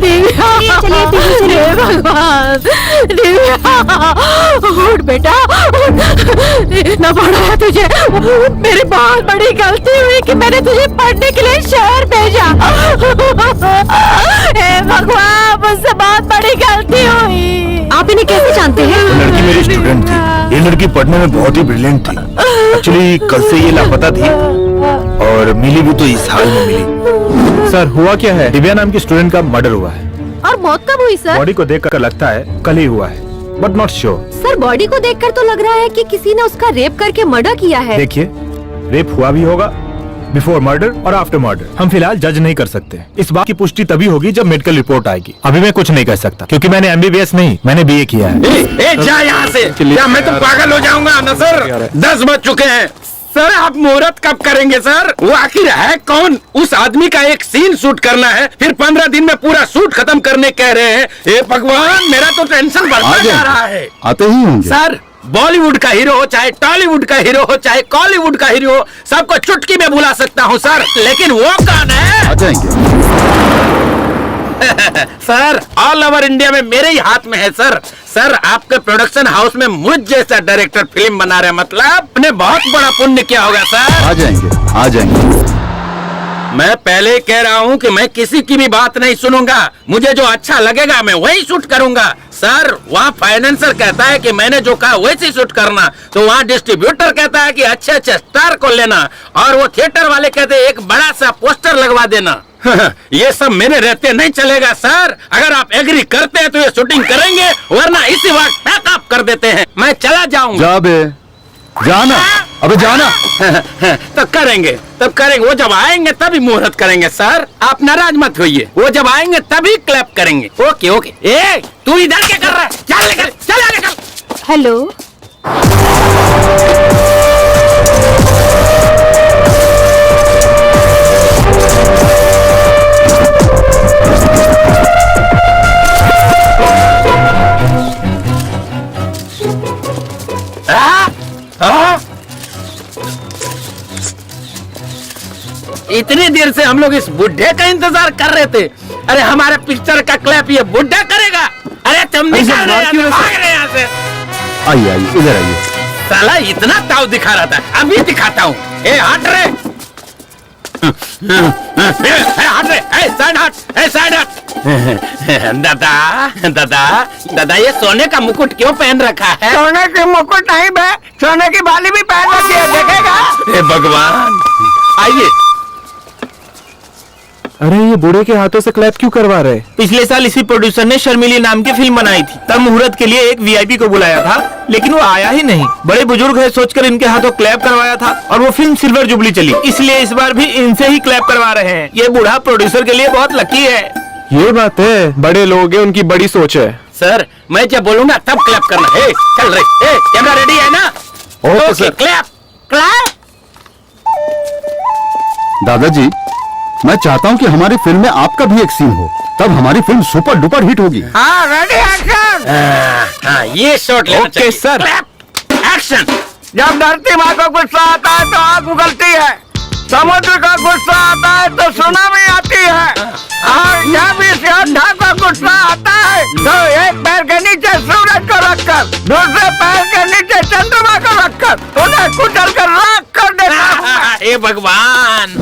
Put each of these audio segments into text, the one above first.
दिव्या, चलिए हे भगवान, दिव्या उठ बेटा, इतना बड़ा है तुझे। मेरी बहुत बड़ी गलती हुई कि मैंने तुझे पढ़ने के लिए शहर भेजा। हे भगवान, मुझसे बहुत बड़ी गलती हुई। आप इन्हें कैसे जानते हैं? लड़की मेरी स्टूडेंट थी। ये लड़की पढ़ने में बहुत ही ब्रिलियंट थी। एक्चुअली कल से ये लापता थी और मिली भी तो इस हाल में मिली। सर हुआ क्या है? दिव्या नाम की स्टूडेंट का मर्डर हुआ है। और मौत कब हुई सर? बॉडी को देखकर लगता है कल ही हुआ है, but not sure. Sir body को देखकर तो लग रहा है कि किसी ने उसका रेप करके मर्डर किया है। देखिए, रेप हुआ भी होगा बिफोर मर्डर और आफ्टर मर्डर। हम फिलहाल जज नहीं कर सकते। इस बात की पुष्टि तभी होगी जब मेडिकल रिपोर्ट आएगी। अभी मैं कुछ नहीं कह सकता क्योंकि मैंने MBBS नहीं, मैंने BA किया है। जा यहाँ से। क्या मैं तो पागल हो जाऊंगा ना सर? 10 बज चुके हैं सर। आप मुहूर्त कब करेंगे सर? वो आखिर है कौन? उस आदमी का एक सीन शूट करना है, फिर 15 दिन में पूरा शूट खत्म करने कह रहे हैं। हे भगवान, मेरा तो टेंशन बढ़ता जा रहा है। आते ही होंगे सर, बॉलीवुड का हीरो हो, चाहे टॉलीवुड का हीरो हो, चाहे कॉलीवुड का हीरो हो, सबको चुटकी में बुला सकता हूँ सर। लेकिन वो कौन है? आ जाएंगे। सर, ऑल ओवर इंडिया में मेरे ही हाथ में है सर। सर, आपके प्रोडक्शन हाउस में मुझ जैसा डायरेक्टर फिल्म बना रहे, मतलब आपने बहुत बड़ा पुण्य किया होगा सर। आ जाएंगे, आ जाएंगे। मैं पहले ही कह रहा हूँ कि मैं किसी की भी बात नहीं सुनूंगा। मुझे जो अच्छा लगेगा मैं वही शूट करूंगा। सर, वहाँ फाइनेंसर कहता है कि मैंने जो कहा वैसे शूट करना, तो वहाँ डिस्ट्रीब्यूटर कहता है कि अच्छे अच्छे स्टार को लेना, और वो थिएटर वाले कहते हैं एक बड़ा सा पोस्टर लगवा देना। ये सब मेरे रहते नहीं चलेगा सर। अगर आप एग्री करते हैं तो ये शूटिंग करेंगे, वरना इसी वक्त पैकअप कर देते हैं। मैं चला जाऊंगा। जा बे, जाना, अबे जाना। तब करेंगे। वो जब आएंगे तभी मुहूर्त करेंगे सर। आप नाराज मत होइए। वो जब आएंगे तभी क्लैप करेंगे। Okay okay. ए, तू इधर क्या कर रहा है? चल निकल, चल आगे चल। हेलो, इतनी देर से हम लोग इस बुढ़े का इंतजार कर रहे थे। अरे हमारे पिक्चर का क्लैप ये बुढ़ा करेगा? अरे तुम निकल रहे, भाग रहे यहाँ से। आइए आइए, इधर आइए। साला इतना ताव दिखा रहा था, अभी दिखाता हूँ। ए हट रे, हट रे, साइड हट, साइड हट। दादा ये सोने का मुकुट क्यों पहन रखा है? सोने की मुकुट नहीं बे, सोने की बाली भी पहन रखी है, देखेगा? हे भगवान, आइए। अरे ये बूढ़े के हाथों से क्लैप क्यों करवा रहे? पिछले साल इसी प्रोड्यूसर ने शर्मिली नाम की फिल्म बनाई थी। तब मुहूर्त के लिए एक VIP को बुलाया था, लेकिन वो आया ही नहीं। बड़े बुजुर्ग है सोचकर इनके हाथों क्लैप करवाया था, और वो फिल्म सिल्वर जुबली चली। इसलिए इस बार भी इनसे ही क्लैप करवा रहे हैं। ये बूढ़ा प्रोड्यूसर के लिए बहुत लकी है। ये बात है, बड़े लोग हैं, उनकी बड़ी सोच है। सर, मैं जब बोलूंगा तब क्लैप करना है। चल रे, कैमरा रेडी है ना? Okay sir. Clap clap. दादाजी, मैं चाहता हूँ कि हमारी फिल्म में आपका भी एक सीन हो, तब हमारी फिल्म सुपर डुपर हिट होगी। हाँ, रेडी एक्शन। हाँ, ये शॉट लेना चाहिए। सर। Clap action. जब धरती माँ को गुस्सा आता है तो आग उगलती है, समुद्र का गुस्सा आता है तो सुनामी आती है, और जब इस योद्धा को गुस्सा आता है तो एक पैर के नीचे सूरज को रखकर, दूसरे पैर के नीचे चंद्रमा को रखकर उन्हें कुचल कर राख कर देता है। हे भगवान।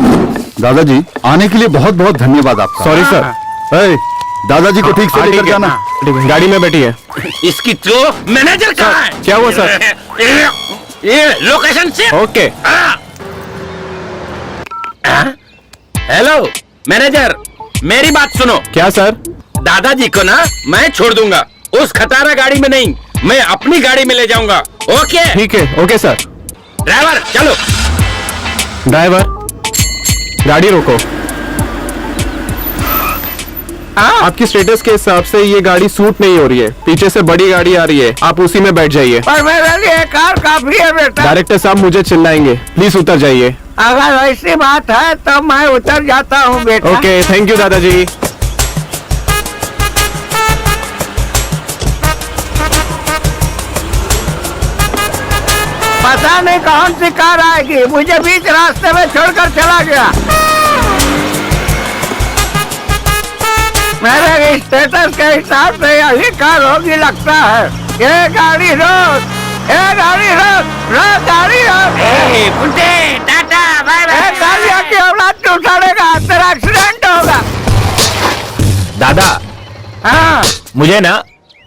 दादाजी, आने के लिए बहुत बहुत धन्यवाद आपका। Sorry sir. दादाजी को ठीक से लेकर जाना। गाड़ी में बैठी है। इसकी तो मैनेजर कहाँ है? क्या हुआ सर? ये लोकेशन से। ओके। हेलो मैनेजर, मेरी बात सुनो। क्या सर? दादाजी को ना मैं छोड़ दूंगा, उस खटारा गाड़ी में नहीं, मैं अपनी गाड़ी में ले जाऊंगा। ओके? ठीक है, ओके सर। ड्राइवर चलो। ड्राइवर, गाड़ी रोको। आपकी स्टेटस के हिसाब से ये गाड़ी सूट नहीं हो रही है, पीछे से बड़ी गाड़ी आ रही है, आप उसी में बैठ जाइए। पर मेरे लिए कार काफी है बेटा। डायरेक्टर साहब मुझे चिल्लाएंगे, प्लीज उतर जाइए। अगर ऐसी बात है तो मैं उतर जाता हूँ बेटा। ओके, थैंक यू दादाजी। पता नहीं कौन सी कार आएगी, मुझे बीच रास्ते में छोड़कर चला गया। मेरे स्टेटस के हिसाब से यही कार होगी लगता है। ये गाड़ी रोक, ये गाड़ी रोक, रोक गाड़ी रोक। बुड्ढे टाटा बाय बाय। गाड़ियों की औलाद तू उठाड़ेगा, तेरा एक्सीडेंट होगा। दादा हाँ मुझे ना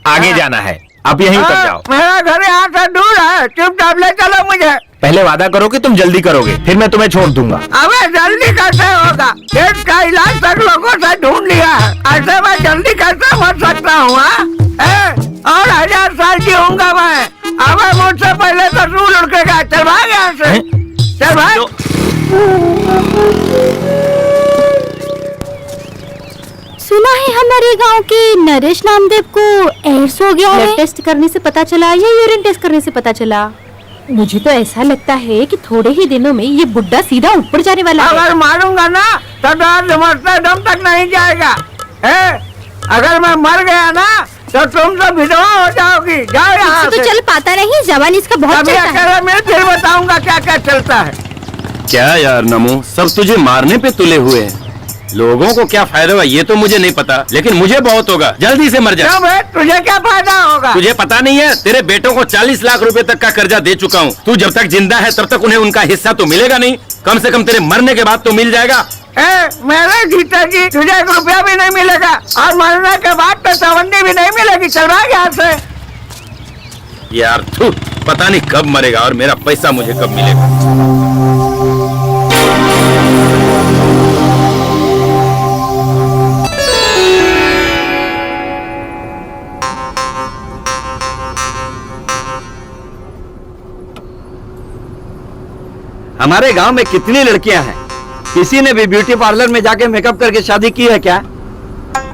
आगे जाना है, आप यहीं उतर जाओ। मेरा घर यहाँ से दूर है, चुपचाप ले चलो मुझे। पहले वादा करो कि तुम जल्दी करोगे, फिर मैं तुम्हें छोड़ दूंगा। अबे जल्दी कैसे होगा? पेट का इलाज तक लोगों से ढूंढ लिया है, ऐसे मैं जल्दी कैसे मर सकता हूँ? और 1000 साल जीऊंगा मैं। अबे मुझसे पहले तो सूल उड़केगा। चल भाग यहाँ से, चल भाग। सुना है हमारे गांव के नरेश नामदेव को एड्स हो गया है। टेस्ट करने से पता चला या यूरिन टेस्ट करने से पता चला? मुझे तो ऐसा लगता है कि थोड़े ही दिनों में ये बुड्ढा सीधा ऊपर जाने वाला है। अगर मारूंगा ना तो मरते दम तक नहीं जाएगा। अगर मैं मर गया ना तो तुम तो विधवा हो जाओगी। जाओ यहाँ तो से। चल पाता नहीं, जवानी इसका बहुत अभी चलता है। अकेले में फिर बताऊंगा क्या क्या चलता है। क्या यार नमो, सब तुझे मारने पे तुले हुए हैं। लोगों को क्या फायदा होगा ये तो मुझे नहीं पता, लेकिन मुझे बहुत होगा। जल्दी से मर जा। क्यों बे? तुझे क्या फायदा होगा? तुझे पता नहीं है, तेरे बेटों को 40 लाख रुपए तक का कर्जा दे चुका हूँ। तू जब तक जिंदा है तब तक उन्हें उनका हिस्सा तो मिलेगा नहीं, कम से कम तेरे मरने के बाद तो मिल जाएगा। मेरे जीते जी तुझे 1 रुपया भी नहीं मिलेगा, और मरने के बाद तो चवन्नी भी नहीं मिलेगी। चल भाग यहाँ से। यार तू पता नहीं कब मरेगा और मेरा पैसा मुझे कब मिलेगा। हमारे गांव में कितनी लड़कियां हैं, किसी ने भी ब्यूटी पार्लर में जाके मेकअप करके शादी की है क्या?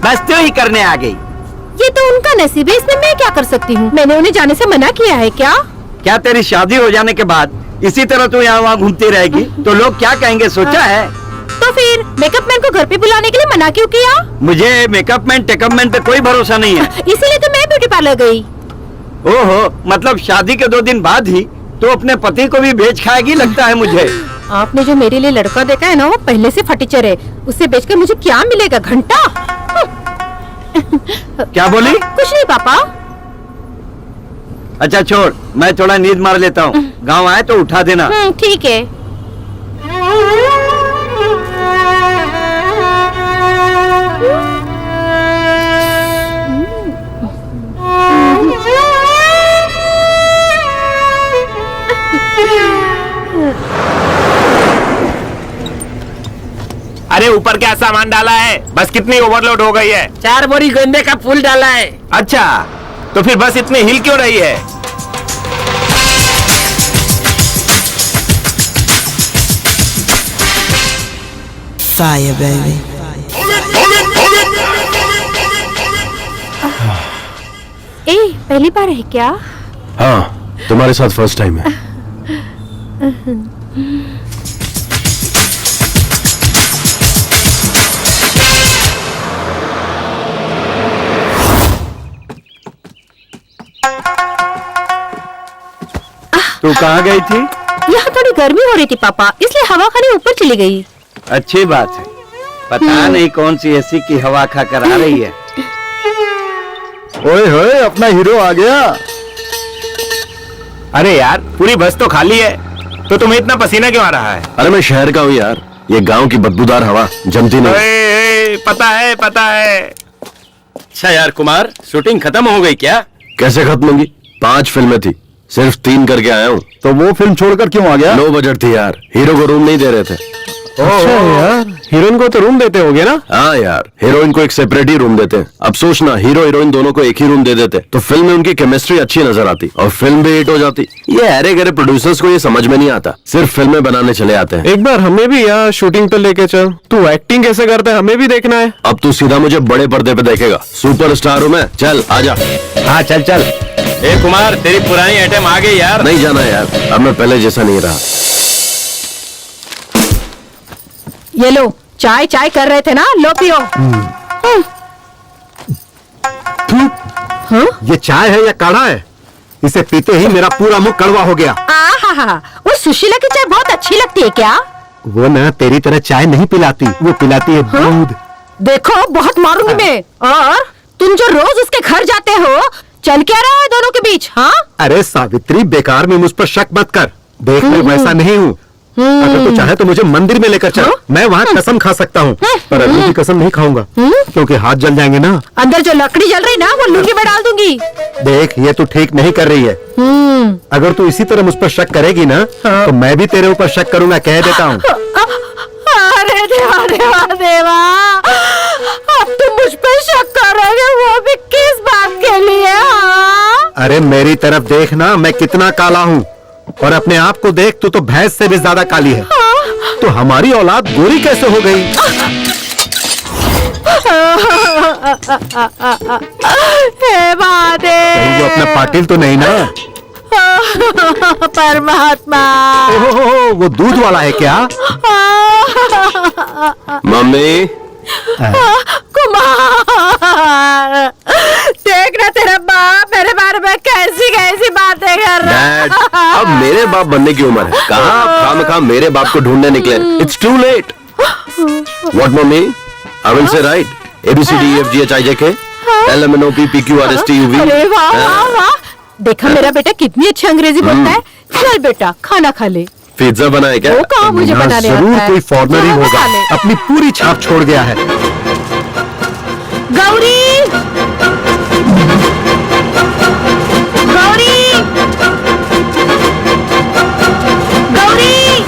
बस तू ही करने आ गई। ये तो उनका नसीब है, इसमें मैं क्या कर सकती हूँ? मैंने उन्हें जाने से मना किया है क्या? क्या तेरी शादी हो जाने के बाद इसी तरह तू यहाँ वहाँ घूमती रहेगी तो लोग क्या कहेंगे, सोचा है? तो फिर मेकअप मैन को घर पे बुलाने के लिए मना क्यों किया? मुझे मेकअप मैन टेकअप मैन पे कोई भरोसा नहीं है। इसीलिए तो मैं ब्यूटी पार्लर गई। ओहो, मतलब शादी के 2 दिन बाद ही तो अपने पति को भी बेच खाएगी लगता है मुझे। आपने जो मेरे लिए लड़का देखा है ना, वो पहले से फटीचर है। उसे बेचकर मुझे क्या मिलेगा? घंटा? क्या बोली? कुछ नहीं पापा। अच्छा छोड़, मैं थोड़ा नींद मार लेता हूँ। गाँव आए तो उठा देना। ठीक है। अरे ऊपर क्या सामान डाला है? बस कितनी ओवरलोड हो गई है? 4 बोरी गेंदे का फूल डाला है। अच्छा, तो फिर बस इतनी हिल क्यों रही है? Fire, baby. पहली बार है क्या? हाँ, तुम्हारे साथ फर्स्ट टाइम है। तू कहाँ गई थी? यहाँ थोड़ी गर्मी हो रही थी पापा, इसलिए हवा खाने ऊपर चली गई। अच्छी बात है। पता नहीं कौन सी एसी की हवा खा कर आ रही है। ओए होए, अपना हीरो आ गया। अरे यार, पूरी बस तो खाली है, तो तुम्हें इतना पसीना क्यों आ रहा है? अरे मैं शहर का हूँ यार, ये गांव की बदबूदार हवा जमती नहीं। पता है, पता है। अच्छा यार कुमार, शूटिंग खत्म हो गई क्या? कैसे खत्म होगी? 5 फिल्में थी, सिर्फ 3 करके आया हूँ। तो वो फिल्म छोड़कर क्यों आ गया? लो बजट थी यार, हीरो को रूम नहीं दे रहे थे। अच्छा यार, हीरोइन को तो रूम देते होगे ना? हाँ यार, हीरोइन को एक सेपरेट ही रूम देते हैं। अब सोचना, हीरो हीरोइन दोनों को एक ही रूम दे देते तो फिल्म में उनकी केमिस्ट्री अच्छी नजर आती और फिल्म भी हिट हो जाती। ये अरे गरे प्रोड्यूसर्स को ये समझ में नहीं आता, सिर्फ फिल्में बनाने चले आते हैं। एक बार हमें भी यहाँ शूटिंग पे लेके चल। तू एक्टिंग कैसे करता है हमें भी देखना है। अब तू सीधा मुझे बड़े पर्दे पे देखेगा, सुपरस्टार हूँ मैं। चल आजा। हाँ चल चल। ए कुमार, तेरी पुरानी आइटम आ गई यार। नहीं जाना यार, अब मैं पहले जैसा नहीं रहा। ये लो, चाय चाय कर रहे थे ना, लो पियो। ये चाय है या काढ़ा है? इसे पीते ही मेरा पूरा मुंह कड़वा हो गया। आहा, वो सुशीला की चाय बहुत अच्छी लगती है क्या? वो ना तेरी तरह चाय नहीं पिलाती, वो पिलाती है दूध। देखो बहुत मारूंगी मैं। और तुम जो रोज उसके घर जाते हो, चल क्या रहा है दोनों के बीच? हाँ, अरे सावित्री, बेकार में मुझ पर शक मत कर। देख, मैं वैसा नहीं हूँ। अगर तू चाहे तो मुझे मंदिर में लेकर चल, मैं वहाँ कसम खा सकता हूँ, पर अभी की कसम नहीं खाऊंगा क्योंकि हाथ जल जाएंगे ना। अंदर जो लकड़ी जल रही ना, वो लुंगी में डाल दूंगी। देख, ये तू ठीक नहीं कर रही है। अगर तू इसी तरह मुझ पर शक करेगी ना, तो मैं भी तेरे ऊपर शक करूंगा, कह देता हूँ। अरे देवा देवा देवा, अब तुम मुझ पर शक करोगे, वो भी किस बात के लिए? हाँ? अरे मेरी तरफ देख ना, मैं कितना काला हूँ, और अपने आप को देख, तू तो भैंस से भी ज्यादा काली है। तो हमारी औलाद गोरी कैसे हो गई? हे महादेव, वो अपना पाटिल तो नहीं ना? परमात्मा। ओहो, वो दूध वाला है क्या? मम्मी, कुमार, देखना तेरा बाप मेरे बारे में कैसी कैसी बातें कर रहा है। डैड, अब मेरे बाप बनने की उम्र है। कहाँ खामखा मेरे बाप को ढूंढने निकले? It's too late. What mummy? I will say right ABCDEFGHIJK LMNOP PQRSTUV। अरे वाह वाह वाह, देखा मेरा बेटा कितनी अच्छी अंग्रेजी बोलता है। चल बेटा, खाना खा ले। पिज्जा बनाए क्या? वो कहाँ मुझे यहाँ बनाने जरूर आता है। कोई फॉरनर ही चलो, होगा, खा ले। अपनी पूरी छाप छोड़ गया है। गौरी, गौरी, गौरी।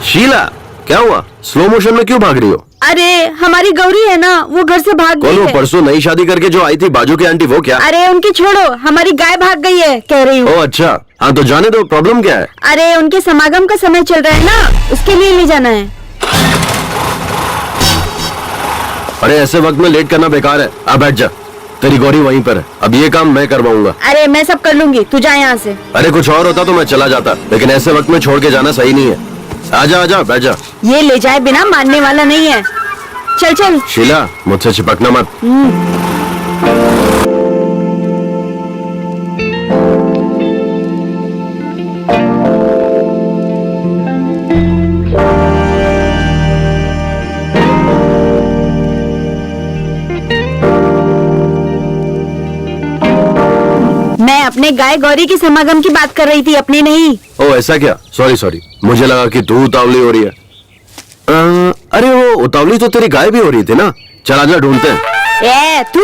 शीला, क्या हुआ? स्लो मोशन में क्यों भाग रही हो? अरे हमारी गौरी है ना, वो घर से भाग कौन गई वो है। परसों नई शादी करके जो आई थी बाजू की आंटी, वो क्या? अरे उनकी छोड़ो, हमारी गाय भाग गई है कह रही हूँ। ओ अच्छा, हाँ तो जाने दो, प्रॉब्लम क्या है? अरे उनके समागम का समय चल रहा है ना, उसके लिए ले जाना है। अरे ऐसे वक्त में लेट करना बेकार है। आ बैठ जा, तेरी गौरी वहीं पर है। अब ये काम मैं करवाऊंगा। अरे मैं सब कर लूंगी, तू जा यहाँ से। अरे कुछ और होता तो मैं चला जाता, लेकिन ऐसे वक्त में छोड़ के जाना सही नहीं है। आजा आजा, बैठ जा। ये ले जाए बिना मानने वाला नहीं है। चल चल। शीला, मुझसे चिपकना मत। मैं अपने गाय गौरी के समागम की बात कर रही थी, अपनी नहीं। ओ ऐसा क्या? सॉरी सॉरी, मुझे लगा कि तू उतावली हो रही है। अरे वो उतावली तो तेरी गाय भी हो रही थी ना। चल आजा, ढूंढते हैं। ए तू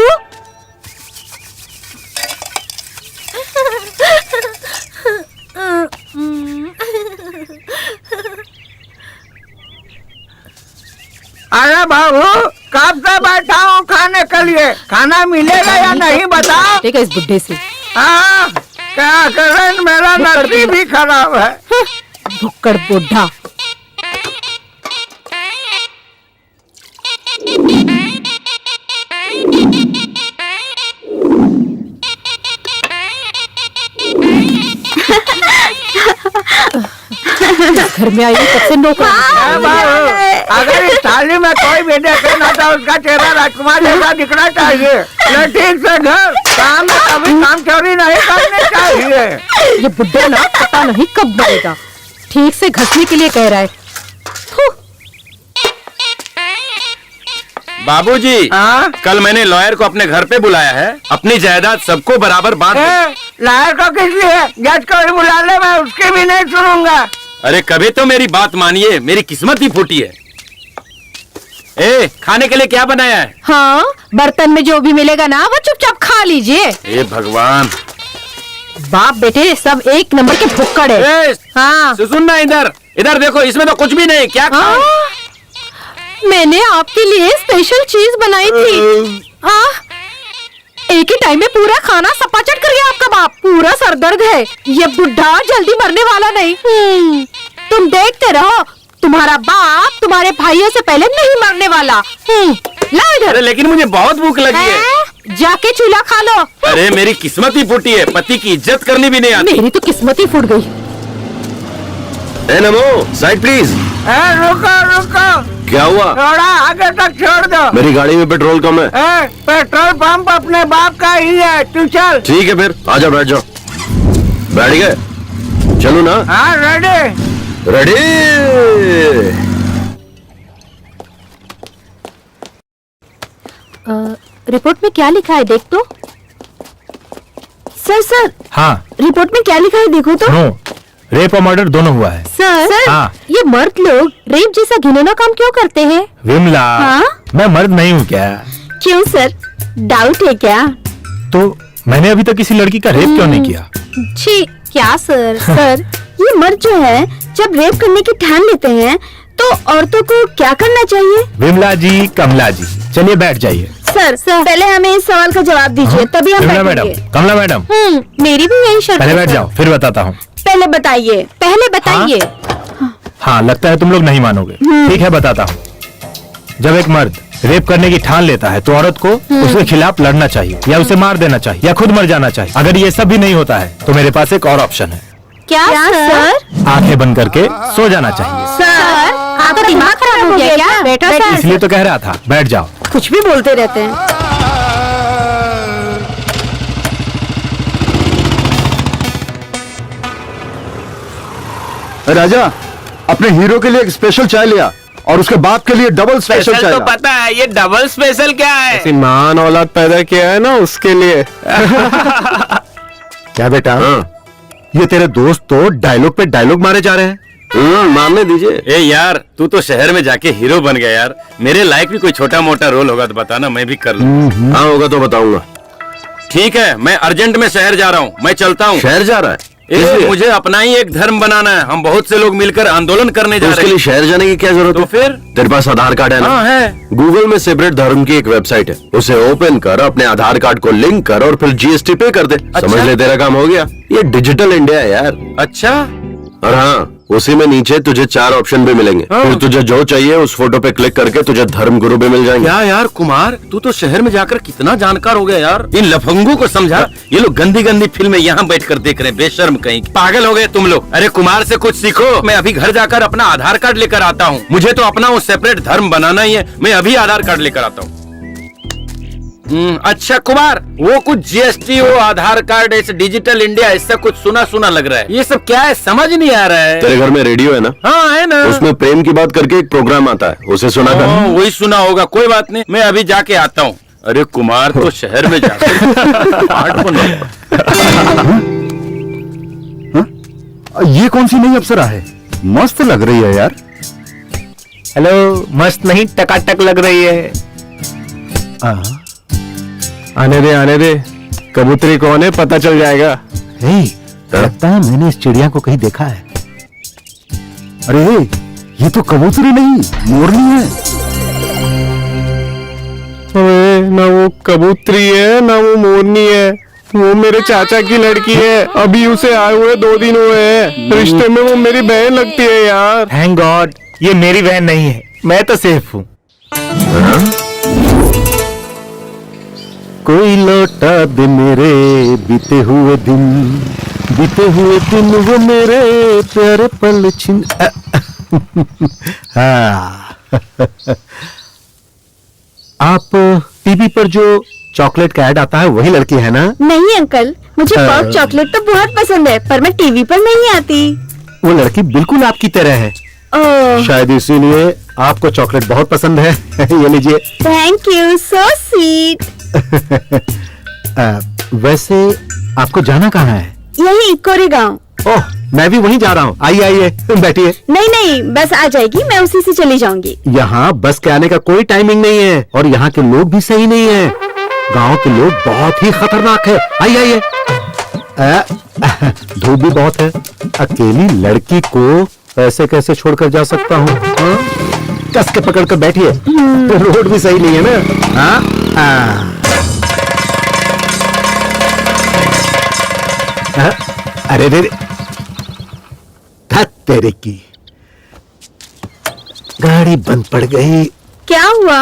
अरे बाबू, कब से बैठा हूँ खाने के लिए, खाना मिलेगा या नहीं बताओ। ठीक है इस बुड्ढे से। हाँ, क्या करें, मेरा नसीब भी खराब है। भुक्कड़ बुढ़ा। घर में आई हूँ तब से नौकर। अरे बाबू, अगर इस थाली में कोई भी देखे ना तो उसका चेहरा राजकुमार जैसा दिखना चाहिए। ये ठीक से घर काम में कभी काम चोरी नहीं करनी चाहिए। ये बुड्ढा ना पता नहीं कब मरेगा। ठीक से घसने के लिए कह रहा है। थू। बाबूजी, हाँ? कल मैंने लॉयर को अपने घर पे बुलाया है। अपनी जायदाद सबको बराबर बांट दो। लायर को किस लिए? जज को भी बुला ले, मैं उसकी भी नहीं सुनूंगा। अरे कभी तो मेरी बात मानिए, मेरी किस्मत ही फूटी है। ए, खाने के लिए क्या बनाया है? हाँ, बर्तन में जो भी मिलेगा ना वो चुपचाप खा लीजिए। ए भगवान, बाप बेटे सब एक नंबर के भुक्कड़ है। ए, हाँ, सुन ना, इधर इधर देखो, इसमें तो कुछ भी नहीं। क्या खाऊं? हाँ, मैंने आपके लिए स्पेशल चीज बनाई थी। हाँ, एक ही टाइम में पूरा खाना सपाचट कर गया आपका बाप। पूरा सरदर्द है। ये बुढ़ा जल्दी मरने वाला नहीं। तुम देखते रहो, तुम्हारा बाप तुम्हारे भाइयों से पहले नहीं मरने वाला। ला इधर। अरे लेकिन मुझे बहुत भूख लगी है। जाके चूल्हा खा लो। अरे मेरी किस्मत ही फूटी है, पति की इज्जत करनी भी नहीं आती। मेरी तो किस्मत ही फूट गई। ए नमो, साइड प्लीज। रुको रुको, क्या हुआ? थोड़ा आगे तक छोड़ दो। मेरी गाड़ी में पेट्रोल कम है। पेट्रोल पंप अपने बाप का ही है, तू चल। ठीक है फिर, आजा बैठ जाओ। बैठ गए? चलो ना। हाँ रेडी। रेडी। रिपोर्ट में क्या लिखा है देख तो। सर हाँ। रिपोर्ट में क्या लिखा है देखो तो। नो, रेप और मर्डर दोनों हुआ है। सर हाँ। ये मर्द लोग रेप जैसा घिनौना काम क्यों करते हैं? विमला, हाँ? मैं मर्द नहीं हूँ क्या? क्यों सर, डाउट है क्या? तो मैंने अभी तक किसी लड़की का रेप क्यों नहीं किया? छी, क्या सर? सर ये मर्द जो है जब रेप करने की ठान लेते हैं तो औरतों को क्या करना चाहिए? विमला जी, कमला जी, चलिए बैठ जाइए। सर पहले हमें इस सवाल का जवाब दीजिए, तभी हम विमला मैडम, बैठेंगे। कमला मैडम, मेरी भी यही शर्त पहले है, बैठ सर। जाओ, फिर बताता हूँ। पहले बताइए। हाँ, लगता है तुम लोग नहीं मानोगे। ठीक है, बताता हूँ। जब एक मर्द रेप करने की ठान लेता है तो औरत को उसके खिलाफ लड़ना चाहिए या उसे मार देना चाहिए या खुद मर जाना चाहिए। अगर ये सब भी नहीं होता है तो मेरे पास एक और ऑप्शन है। क्या सर? आंखें बंद करके सो जाना चाहिए। सर आपका दिमाग खराब हो गया क्या? बैठो सर। इसलिए तो कह रहा था, बैठ जाओ। कुछ भी बोलते रहते हैं। राजा, अपने हीरो के लिए एक स्पेशल चाय लिया और उसके बाप के लिए डबल स्पेशल चाय तो ला। पता है, ये डबल स्पेशल क्या है? मान औलाद पैदा किया है ना, उसके लिए। क्या बेटा, ये तेरे दोस्त तो डायलॉग पे डायलॉग मारे जा रहे हैं। मानने दीजिए। ए यार, तू तो शहर में जाके हीरो बन गया यार। मेरे लायक भी कोई छोटा मोटा रोल होगा तो बताना, मैं भी कर लूँ। हाँ होगा तो बताऊंगा। ठीक है, मैं अर्जेंट में शहर जा रहा हूँ, मैं चलता हूँ। शहर जा रहा है? मुझे अपना ही एक धर्म बनाना है। हम बहुत से लोग मिलकर आंदोलन करने तो जा उसके रहे लिए हैं। शहर जाने की क्या जरूरत तो है? फिर तेरे पास आधार कार्ड है ना? हाँ है। गूगल में सेपरेट धर्म की एक वेबसाइट है, उसे ओपन कर, अपने आधार कार्ड को लिंक कर और फिर जीएसटी पे कर दे। समझ ले, तेरा काम हो गया। ये डिजिटल इंडिया है यार। अच्छा, और हाँ, उसी में नीचे तुझे 4 ऑप्शन भी मिलेंगे। हाँ। फिर तुझे जो चाहिए उस फोटो पे क्लिक करके तुझे धर्म गुरु भी मिल जाएंगे। क्या यार कुमार, तू तो शहर में जाकर कितना जानकार हो गया यार। इन लफंगों को समझा, ये लोग गंदी गंदी फिल्में यहाँ बैठकर देख रहे हैं, बेशर्म कहीं। पागल हो गए तुम लोग। अरे कुमार से कुछ सीखो। मैं अभी घर जाकर अपना आधार कार्ड लेकर आता हूँ। मुझे तो अपना वो सेपरेट धर्म बनाना ही है। मैं अभी आधार कार्ड लेकर आता हूँ। अच्छा कुमार, वो कुछ जीएसटी, वो आधार कार्ड, ऐसे डिजिटल इंडिया, ऐसा कुछ सुना सुना लग रहा है। ये सब क्या है, समझ नहीं आ रहा है। तेरे घर में रेडियो है ना? हाँ है ना। उसमें प्रेम की बात करके एक प्रोग्राम आता है, उसे सुना कर। वही सुना होगा, कोई बात नहीं, मैं अभी जाके आता हूँ। अरे कुमार तो शहर में जाते ये कौन सी नई अप्सरा है? मस्त लग रही है यार। हेलो, मस्त नहीं टकाटक लग रही है। आने दे, कबूतरी कौन है पता चल जाएगा। लगता है मैंने इस चिड़िया को कहीं देखा है। अरे ये तो कबूतरी नहीं, मोरनी है। अरे ना वो कबूतरी है ना वो मोरनी है, वो मेरे चाचा की लड़की है। अभी उसे आए हुए 2 दिन हुए हैं। रिश्ते में वो मेरी बहन लगती है यार। थैंक गॉड, ये मेरी बहन नहीं है, मैं तो सेफ हूँ। कोई लौटा दे मेरे बीते हुए दिन वो मेरे प्यारे पल छिन। हाँ। आप टीवी पर जो चॉकलेट का ऐड आता है वही लड़की है ना? नहीं अंकल, मुझे पर्क चॉकलेट तो बहुत पसंद है, पर मैं टीवी पर नहीं आती। वो लड़की बिल्कुल आपकी तरह है। शायद इसीलिए आपको चॉकलेट बहुत पसंद है। ये लीजिए। Thank you, so sweet. वैसे आपको जाना कहाँ है? यही कोरेगांव। ओह, मैं भी वहीं जा रहा हूँ। आइए बैठिए। नहीं, बस आ जाएगी, मैं उसी से चली जाऊंगी। यहाँ बस के आने का कोई टाइमिंग नहीं है और यहाँ के लोग भी सही नहीं है। गांव के लोग बहुत ही खतरनाक है। आइए। धूप भी बहुत है। अकेली लड़की को ऐसे कैसे छोड़कर जा सकता हूँ? कस के पकड़ कर बैठिए। रोड भी सही नहीं है ना। अरे तेरे की गाड़ी बंद पड़ गई। क्या हुआ?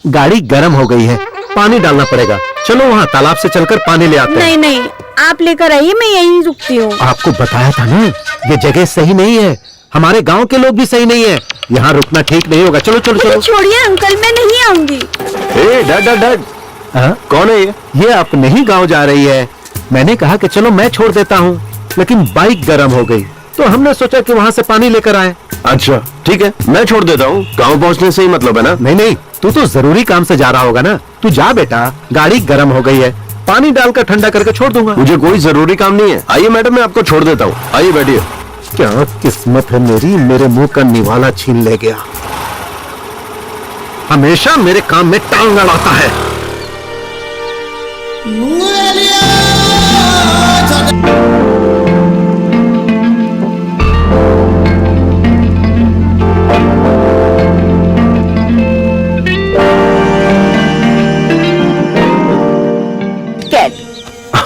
गाड़ी गर्म हो गई है, पानी डालना पड़ेगा। चलो वहाँ तालाब से चलकर पानी ले आते हैं। नहीं, आप लेकर आइए, मैं यहीं रुकती हूँ। आपको बताया था ना, ये जगह सही नहीं है। हमारे गांव के लोग भी सही नहीं है। यहाँ रुकना ठीक नहीं होगा। चलो। छोड़िए अंकल, मैं नहीं आऊंगी। डैड, कौन है ये? ये अपने ही गांव जा रही है। मैंने कहा कि चलो मैं छोड़ देता हूँ, लेकिन बाइक गर्म हो गई तो हमने सोचा कि वहाँ से पानी लेकर आए। अच्छा ठीक है, मैं छोड़ देता हूँ, गाँव पहुँचने से ही मतलब है ना। नहीं नहीं, तू तो जरूरी काम से जा रहा होगा ना। तू जा बेटा, गाड़ी गर्म हो गई है, पानी डालकर ठंडा करके छोड़ दूंगा। मुझे कोई जरूरी काम नहीं है। आइए मैडम, मैं आपको छोड़ देता हूँ, आइए बैठिए। क्या किस्मत है मेरी, मेरे मुंह का निवाला छीन ले गया। हमेशा मेरे काम में टांग अड़ाता है।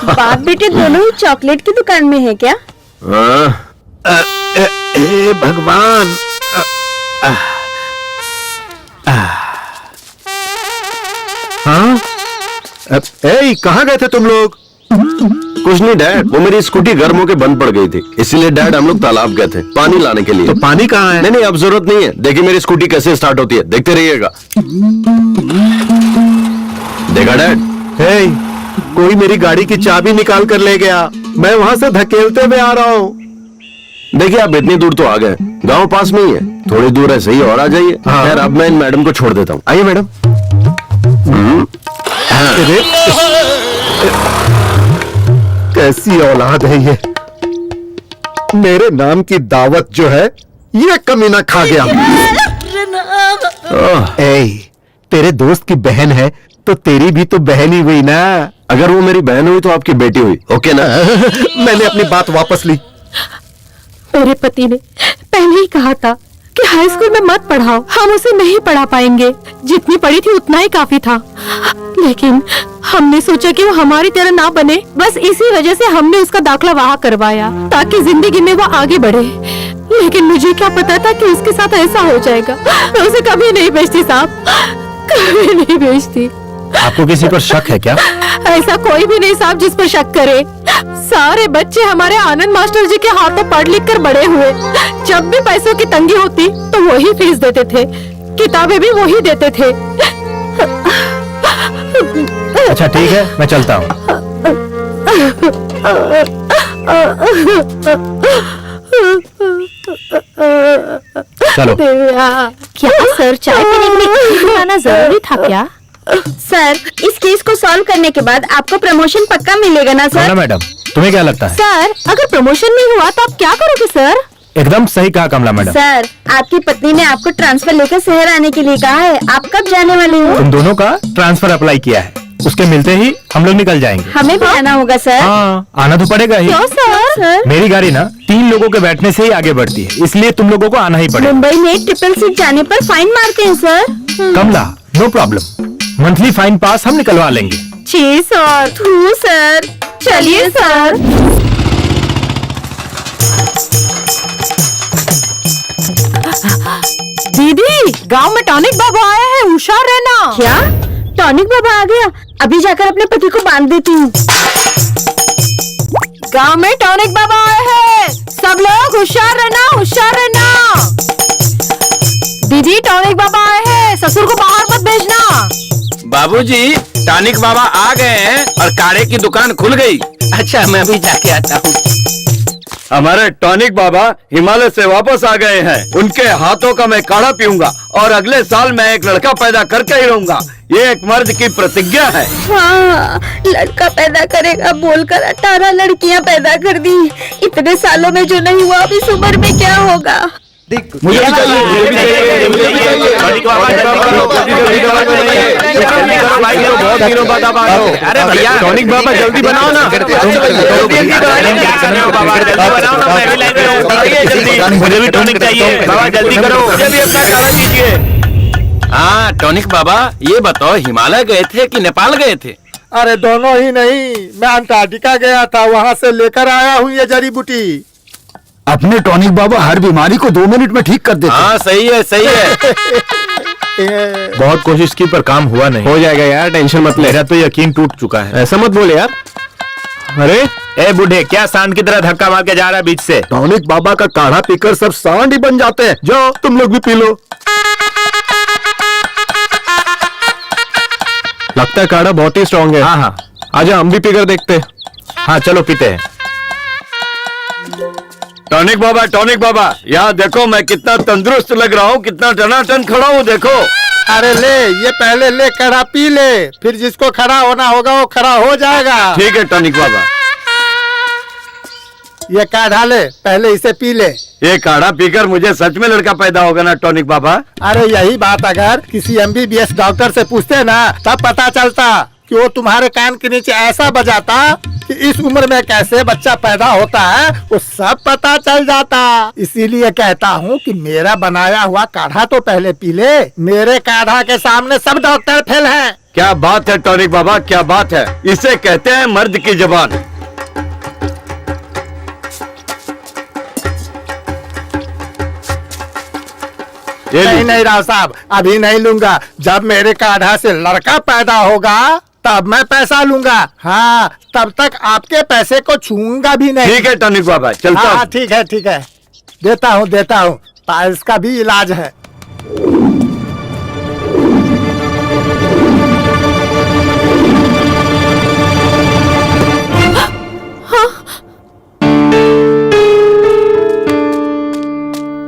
बाप बेटे दोनों ही चॉकलेट की दुकान में है क्या? हे भगवान। हाँ, कहाँ गए थे तुम लोग? कुछ नहीं डैड, वो मेरी स्कूटी गर्म होके बंद पड़ गई थी, इसीलिए डैड हम लोग तालाब गए थे पानी लाने के लिए। तो पानी कहाँ है? नहीं नहीं, अब जरूरत नहीं है। देखिए मेरी स्कूटी कैसे स्टार्ट होती है, देखते रहिएगा। देखा डैड? हे, कोई मेरी गाड़ी की चाबी निकाल कर ले गया, मैं वहाँ से धकेलते हुए आ रहा हूँ। देखिए आप इतनी दूर तो आ गए, गांव पास में ही है, थोड़ी दूर है सही और आ जाइए। हाँ। खैर अब मैं इन मैडम को छोड़ देता हूँ, आइए मैडम। अरे, कैसी औलाद है ये। मेरे नाम की दावत जो है ये कमीना खा गया। ए, तेरे दोस्त की बहन है तो तेरी भी तो बहन ही हुई ना। अगर वो मेरी बहन हुई तो आपकी बेटी हुई, ओके ना? मैंने अपनी बात वापस ली। मेरे पति ने पहले ही कहा था कि हाई स्कूल में मत पढ़ाओ, हम उसे नहीं पढ़ा पाएंगे। जितनी पढ़ी थी उतना ही काफी था, लेकिन हमने सोचा कि वो हमारी तरह ना बने, बस इसी वजह से हमने उसका दाखला वहाँ करवाया ताकि जिंदगी में वो आगे बढ़े। लेकिन मुझे क्या पता था कि उसके साथ ऐसा हो जाएगा। मैं उसे कभी नहीं भेजती साहब, कभी नहीं भेजती। आपको किसी पर शक है क्या? ऐसा कोई भी नहीं साहब जिस पर शक करे। सारे बच्चे हमारे आनंद मास्टर जी के हाथों पढ़ लिख कर बड़े हुए। जब भी पैसों की तंगी होती तो वही फीस देते थे, किताबें भी वही देते थे। अच्छा ठीक है, मैं चलता हूँ। चलो। क्या सर, चाय पीने के लिए बनाना जरूरी था क्या? सर, इस केस को सॉल्व करने के बाद आपको प्रमोशन पक्का मिलेगा ना सर? मैडम, तुम्हें क्या लगता है? सर अगर प्रमोशन नहीं हुआ तो आप क्या करोगे सर? एकदम सही कहा कमला मैडम। सर, आपकी पत्नी ने आपको ट्रांसफर लेकर शहर आने के लिए कहा है, आप कब जाने वाले हो? तुम दोनों का ट्रांसफर अप्लाई किया है, उसके मिलते ही हम लोग निकल जाएंगे। हमें भी आना होगा सर। हाँ, आना तो पड़ेगा ही। क्यों सर? मेरी गाड़ी ना 3 लोगों के बैठने से ही आगे बढ़ती है, इसलिए तुम लोगों को आना ही पड़ेगा। मुंबई में ट्रिपल सीट जाने पर फाइन मारते हैं सर। कमला, नो प्रॉब्लम, मंथली फाइन पास हम निकलवा लेंगे। जी सर। थू सर, चलिए सर। दीदी, गांव में टॉनिक बाबा आया है, होशियार रहना। क्या? टॉनिक बाबा आ गया? अभी जाकर अपने पति को बांध देती हूँ। गांव में टॉनिक बाबा आए हैं, सब लोग होशियार रहना, होशियार रहना। दीदी टॉनिक बाबा आए हैं, ससुर को बाहर मत भेजना। बाबूजी, टॉनिक बाबा आ गए हैं और काढ़े की दुकान खुल गई। अच्छा मैं अभी जाके आता हूँ। हमारे टॉनिक बाबा हिमालय से वापस आ गए हैं। उनके हाथों का मैं काढ़ा पीऊंगा और अगले साल मैं एक लड़का पैदा करके ही रहूंगा। ये एक मर्द की प्रतिज्ञा है। हाँ, लड़का पैदा करेगा बोलकर 18 लड़कियां पैदा कर दी। इतने सालों में जो नहीं हुआ, अब इस उम्र में क्या होगा? मुझे भी चाहिए, मुझे भी चाहिए, मुझे भी चाहिए। बहुत दिनों बाद आप आ रहे हो। अरे भैया, टॉनिक बाबा जल्दी बनाओ ना। मुझे भी टॉनिक चाहिए बाबा, जल्दी करो। मुझे भी अपना काढ़ा दीजिए। हाँ टॉनिक बाबा, ये बताओ हिमालय गए थे कि नेपाल गए थे? अरे दोनों ही नहीं, मैं अंटार्कटिका गया था, वहाँ से लेकर आया हूँ ये जड़ी बूटी। अपने टॉनिक बाबा हर बीमारी को 2 मिनट में ठीक कर देते। हाँ सही है, सही है। बहुत कोशिश की पर काम हुआ नहीं। हो जाएगा यार, टेंशन मत ले। मेरा तो यकीन टूट चुका है। ऐसा मत बोले यार। अरे ए बूढ़े, क्या सांड की तरह धक्का मार के जा रहा है बीच से? टॉनिक बाबा का काढ़ा पीकर सब सांड ही बन जाते हैं। जाओ तुम लोग भी पी लो। लगता है काढ़ा बहुत ही स्ट्रांग है। हाँ हाँ, आजा हम भी पीकर देखते हैं। हाँ चलो पीते हैं। टॉनिक बाबा यहाँ देखो मैं कितना तंदुरुस्त लग रहा हूँ, कितना टनाटन खड़ा हूँ देखो। अरे ले, ये पहले ले काढ़ा पी ले, फिर जिसको खड़ा होना होगा वो खड़ा हो जाएगा। ठीक है टॉनिक बाबा। ये काढ़ा ले, पहले इसे पी ले। ये काढ़ा पीकर मुझे सच में लड़का पैदा होगा ना टॉनिक बाबा? अरे यही बात अगर किसी MBBS डॉक्टर से पूछते ना तब पता चलता कि वो तुम्हारे कान के नीचे ऐसा बजाता कि इस उम्र में कैसे बच्चा पैदा होता है वो सब पता चल जाता। इसीलिए कहता हूँ कि मेरा बनाया हुआ काढ़ा तो पहले पी ले। मेरे काढ़ा के सामने सब डॉक्टर फेल हैं। क्या बात है टॉनिक बाबा, क्या बात है। इसे कहते हैं मर्द की जबान। नहीं राव साहब, अभी नहीं लूंगा। जब मेरे काढ़ा से लड़का पैदा होगा तब मैं पैसा लूंगा। हाँ, तब तक आपके पैसे को छूऊंगा भी नहीं। ठीक है टॉनिक बाबा, चलता हाँ हूँ। ठीक है, देता हूँ। पाइल्स का भी इलाज है।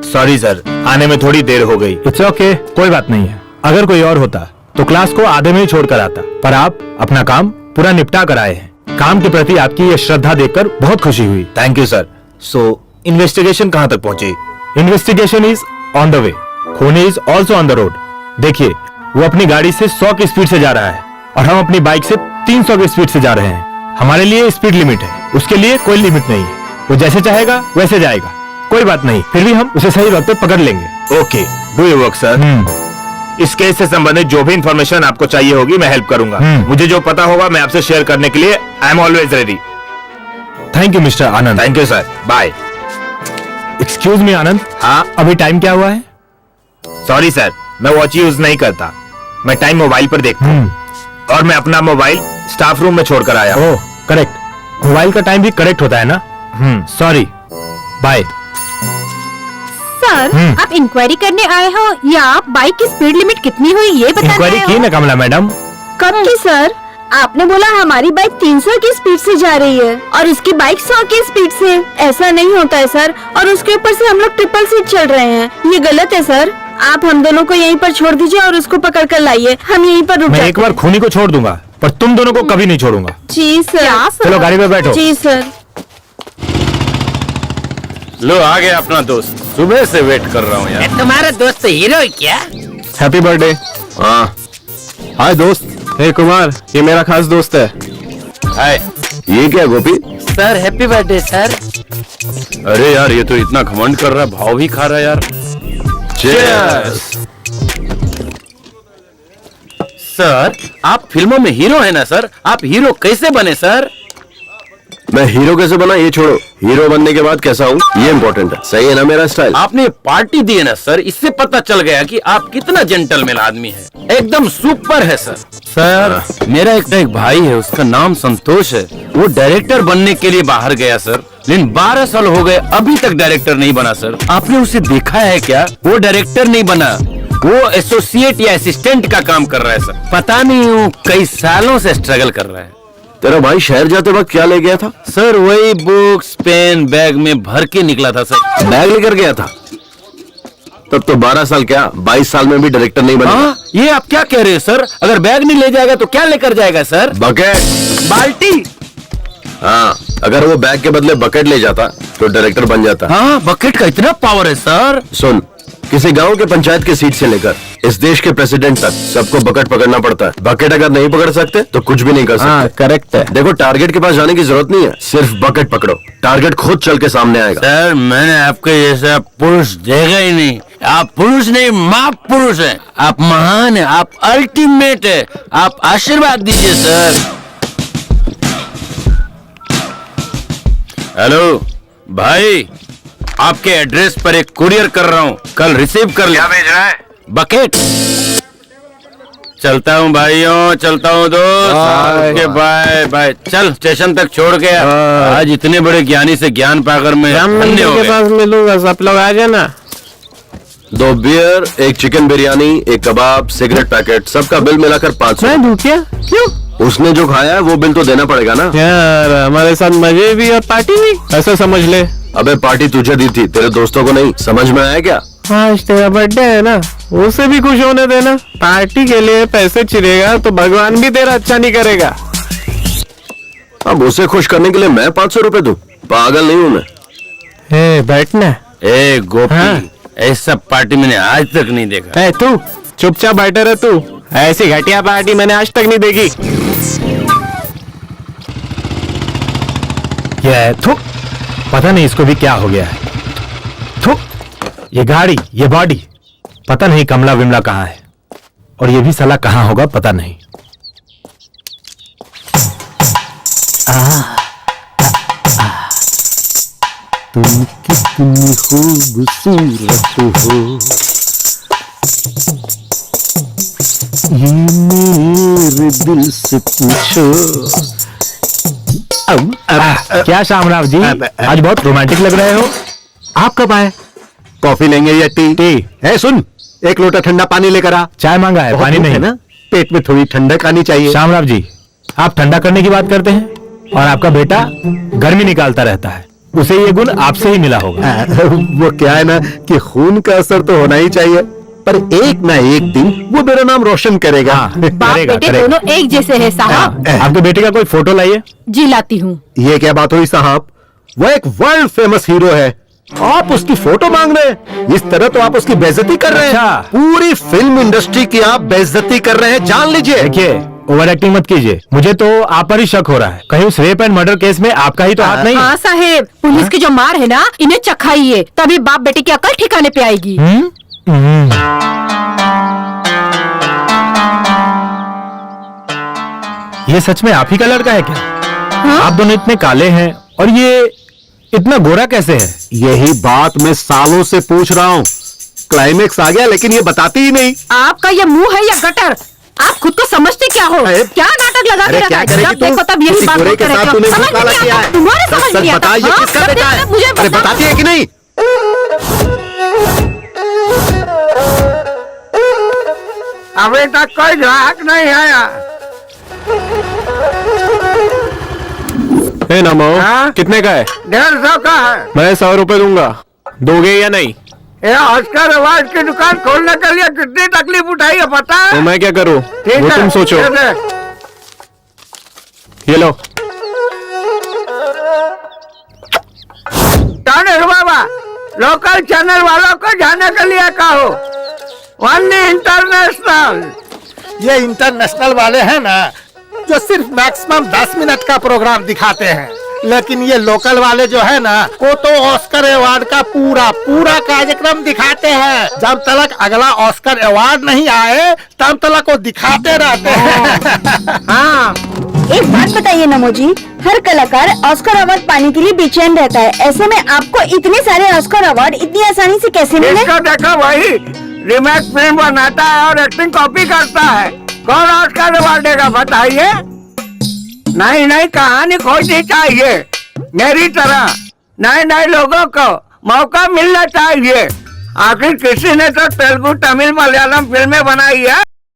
सॉरी सर, आने में थोड़ी देर हो गई। इट्स ओके, कोई बात नहीं है। अगर कोई और होता तो क्लास को आधे में ही छोड़कर आता, पर आप अपना काम पूरा निपटा कर आए हैं। काम के प्रति आपकी ये श्रद्धा देखकर बहुत खुशी हुई। Thank you sir. So investigation कहाँ तक पहुंची? Investigation is on the way, खूनी is also on the road. देखिए, वो अपनी गाड़ी से 100 की स्पीड से जा रहा है और हम अपनी बाइक से 300 की स्पीड से जा रहे हैं। हमारे लिए स्पीड लिमिट है, उसके लिए कोई लिमिट नहीं है। वो जैसे चाहेगा वैसे जाएगा, कोई बात नहीं। फिर भी हम उसे सही वक्त पे पकड़ लेंगे। Okay, do your work sir. इस केस से संबंधित जो भी इंफॉर्मेशन आपको चाहिए होगी मैं हेल्प करूंगा। मुझे जो पता होगा मैं आपसे शेयर करने के लिए I am always ready. Thank you mister Anand. Thank you sir, bye. Excuse me Anand. हाँ, अभी टाइम क्या हुआ है? सॉरी सर, मैं वॉच यूज नहीं करता। मैं टाइम मोबाइल पर देखता हूँ और मैं अपना मोबाइल स्टाफ रूम में छोड़कर आया। ओह करेक्ट, मोबाइल का टाइम भी करेक्ट होता है ना। Sorry, bye. सर, आप इंक्वायरी करने आए हो या आप बाइक की स्पीड लिमिट कितनी हुई ये बताने इंक्वायरी आए की हो? ना कमला मैडम। कब की सर? आपने बोला हमारी बाइक 300 की स्पीड से जा रही है और इसकी बाइक 100 की स्पीड से। ऐसा नहीं होता है सर, और उसके ऊपर से हम लोग ट्रिपल सीट चल रहे हैं, ये गलत है सर। आप हम दोनों को यहीं पर छोड़ दीजिए और उसको पकड़ कर लाइए, हम यहीं पर रुक मैं जाते एक बार खूनी को छोड़ दूंगा, पर तुम दोनों को कभी नहीं छोड़ूंगा। जी सर। चलो गाड़ी में बैठो। जी सर। लो आ गया अपना दोस्त, सुबह से वेट कर रहा हूँ यार। तुम्हारा दोस्त हीरो है क्या? Happy birthday. हाँ, हाय दोस्त। हे कुमार, ये मेरा खास दोस्त है। हाय ये क्या Gopi? Sir happy birthday sir. अरे यार, ये तो इतना घमंड कर रहा है, भाव भी खा रहा है यार। Cheers! सर, आप फिल्मों में हीरो है ना सर? आप हीरो कैसे बने सर? मैं हीरो कैसे बना ये छोड़ो, हीरो बनने के बाद कैसा हूँ ये इम्पोर्टेंट है। सही है ना मेरा स्टाइल? आपने पार्टी दी है ना सर, इससे पता चल गया कि आप कितना जेंटलमैन आदमी है। एकदम सुपर है सर। सर, मेरा एक भाई है, उसका नाम संतोष है। वो डायरेक्टर बनने के लिए बाहर गया सर, लेकिन 12 साल हो गए अभी तक डायरेक्टर नहीं बना सर। आपने उसे देखा है क्या? वो डायरेक्टर नहीं बना, वो एसोसिएट या असिस्टेंट का काम कर रहा है सर। पता नहीं वो कई सालों से स्ट्रगल कर रहा है। तेरा भाई शहर जाते वक्त क्या ले गया था? सर वही बुक्स पेन बैग में भर के निकला था सर। बैग लेकर गया था? तब तो 12 साल क्या 22 साल में भी डायरेक्टर नहीं बना। हाँ, ये आप क्या कह रहे हैं सर? अगर बैग नहीं ले जाएगा तो क्या लेकर जाएगा सर? बकेट। बाल्टी। हाँ, अगर वो बैग के बदले बकेट ले जाता तो डायरेक्टर बन जाता। हाँ, बकेट का इतना पावर है सर। सुन, किसी गांव के पंचायत की सीट से लेकर इस देश के प्रेसिडेंट तक सबको बकेट पकड़ना पड़ता है। बकेट अगर नहीं पकड़ सकते तो कुछ भी नहीं कर सकते। हाँ करेक्ट है। देखो, टारगेट के पास जाने की जरूरत नहीं है, सिर्फ बकेट पकड़ो, टारगेट खुद चल के सामने आएगा। सर, मैंने आपके जैसा पुरुष देखा ही नहीं। आप पुरुष नहीं, माँ पुरुष है। आप महान है, आप अल्टीमेट है। आप आशीर्वाद दीजिए सर। हेलो भाई, आपके एड्रेस पर एक कुरियर कर रहा हूँ, कल रिसीव कर लिया। भेज रहा है? बकेट। चलता हूँ भाइयों, चलता हूँ दोस्त। Okay bye bye. चल स्टेशन तक छोड़ के आज इतने बड़े ज्ञानी से ज्ञान पाकर मैं धन्य हो गया। मिलूंगा, सब लोग आ जाना। 2 बियर, 1 चिकन बिरयानी, 1 कबाब, सिगरेट पैकेट, सबका बिल मिलाकर 500। दूं क्या? क्यों? उसने जो खाया है वो बिल तो देना पड़ेगा ना। यार हमारे साथ मजे भी और पार्टी भी, ऐसा समझ ले। अबे पार्टी तुझे दी थी, तेरे दोस्तों को नहीं। समझ में आया क्या? आज तेरा बर्थडे है ना, उसे भी खुश होने देना। पार्टी के लिए पैसे चिरेगा तो भगवान भी तेरा अच्छा नहीं करेगा। अब उसे खुश करने के लिए मैं 500 रुपए दूं? पागल नहीं हूं मैं। बैठना। ए गोपी, हाँ? ऐसा पार्टी मैंने आज तक नहीं देखा। तू चुपचाप बैठे रह तू। ऐसी घटिया पार्टी मैंने आज तक नहीं देखी। ये थू, पता नहीं इसको भी क्या हो गया है। थू, ये गाड़ी, ये बॉडी, पता नहीं कमला विमला कहाँ है, और ये भी साला कहाँ होगा पता नहीं। तुम कितनी खूबसूरत हो, ये मेरे दिल से पूछो। क्या शामराव जी, आज बहुत रोमांटिक लग रहे हो। आप कब आए? कॉफी लेंगे या टी? टी। सुन, एक लोटा ठंडा पानी लेकर आ। चाय मांगा है, पानी नहीं है ना, पेट में थोड़ी ठंडक आनी चाहिए। शामराव जी, आप ठंडा करने की बात करते हैं और आपका बेटा गर्मी निकालता रहता है। उसे ये गुण आपसे ही मिला होगा। वो क्या है ना कि खून का असर तो होना ही चाहिए, पर एक ना एक दिन वो मेरा नाम रोशन करेगा। बाप बेटे दोनों एक जैसे हैं साहब। आपके बेटे का कोई फोटो लाइए। जी लाती हूँ। ये क्या बात हुई साहब? वो एक वर्ल्ड फेमस हीरो है, आप उसकी फोटो मांग रहे हैं? इस तरह तो आप उसकी बेइज्जती कर रहे हैं। अच्छा। पूरी फिल्म इंडस्ट्री की आप बेइज्जती कर रहे हैं, जान लीजिए। देखिए, ओवर एक्टिंग मत कीजिए। मुझे तो आप पर ही शक हो रहा है। कहीं उस रेप एंड मर्डर केस में आपका ही तो हाथ नहीं है। हाँ साहेब, पुलिस की जो मार है ना, इन्हें चखाइए, तभी बाप बेटे की अकल ठिकाने पे आएगी। ये सच में आप ही का लड़का है क्या? आप दोनों इतने काले हैं और ये इतना गोरा कैसे है? यही बात मैं सालों से पूछ रहा हूँ। क्लाइमेक्स आ गया लेकिन ये बताती ही नहीं। आपका ये मुंह है या गटर? आप खुद को समझते क्या हो? क्या नाटक लगा के रखा है? जब देखो तब यही बात के करते साथ हो। तूने समझ मुकाला नहीं किया आता, है। तुम्हारे समझ सच नहीं आता। बता, ये हाँ, किसका जब बेटा देखो है? तब मुझे अरे बताओ। बताती है कि नहीं? अभी तक कोई ग्राहक नहीं आया। नमो, हाँ? कितने का है? 150 का है। मैं 100 रुपए दूंगा, दोगे या नहीं? ये ऑस्कर अवार्ड की दुकान खोलने के लिए कितनी तकलीफ उठाई है पता है? तो मैं क्या करूँ? ठीक वो है, तुम सोचो। दे दे। ये लो। जाने बाबा, लोकल चैनल वालों को जाने के लिए कहो। One international. ये इंटरनेशनल वाले हैं ना, जो सिर्फ मैक्सिमम 10 मिनट का प्रोग्राम दिखाते हैं, लेकिन ये लोकल वाले जो है ना, वो तो ऑस्कर अवार्ड का पूरा पूरा कार्यक्रम दिखाते हैं। जब तक अगला ऑस्कर अवार्ड नहीं आए तब तक वो दिखाते रहते हैं। हाँ, एक बात बताइए नमो जी, हर कलाकार ऑस्कर अवार्ड पाने के लिए बेचैन रहता है। ऐसे में आपको इतने सारे ऑस्कर अवार्ड इतनी आसानी से कैसे मिले? इसको देखो, वही रीमेक फिल्म बनाता है और एक्टिंग कॉपी करता है। कौन ऑस्कर अवार्ड देगा बताइए? नई नई कहानी खोजनी चाहिए, मेरी तरह नए नए लोगों को मौका मिलना चाहिए। आखिर किसी ने तो तेलुगु, तमिल, मलयालम फिल्में बनाई है।